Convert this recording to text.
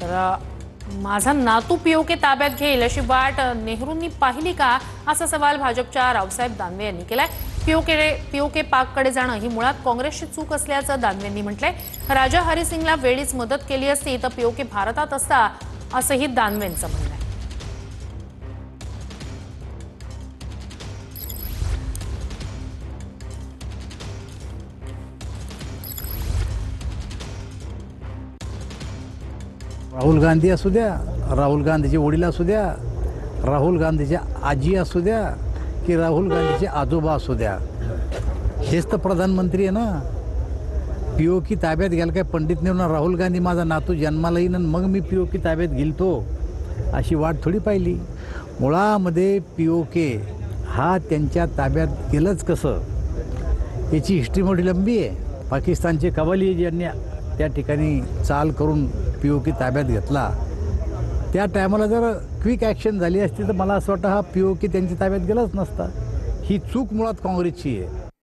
तर माझा नातू पीओके ताब्यात घेईल अशी वाट नेहरूंनी पाहिली का, असा सवाल भाजपच्या रावसाहेब दानवे यांनी केलाय। पीओके पाककडे जाणं ही मुळात काँग्रेसची चूक असल्याचं दानवेंनी म्हटलंय। राजा हरिसिंगला वेळीच मदत केली असती तर पीओके भारतात असता, असंही दानवेंचं म्हणणं आहे। राहुल गांधी असू द्या, राहुल गांधीचे वडील असू द्या, राहुल गांधीच्या आजी असू द्या की राहुल गांधीचे आजोबा असू द्या, हेच तर प्रधानमंत्री आहे ना। पीओके ताब्यात घ्यायला काय पंडित नेहरू राहुल गांधी माझा नातू जन्माला येईन आणि मग मी पीओके ताब्यात घेईल तो, अशी वाट थोडी पाहिली। मुळामध्ये पीओके हा त्यांच्या ताब्यात गेलंच कसं, याची हिस्ट्री मोठी लंबी आहे। पाकिस्तानचे कवाली ज्यांनी त्या ठिकाणी चाल करून पीओके ताब्यात घेतला, त्या टायमाला जर क्विक ॲक्शन झाली असती तर मला असं वाटतं हा पीओके त्यांच्या ताब्यात गेलाच नसता। ही चूक मुळात काँग्रेसची आहे।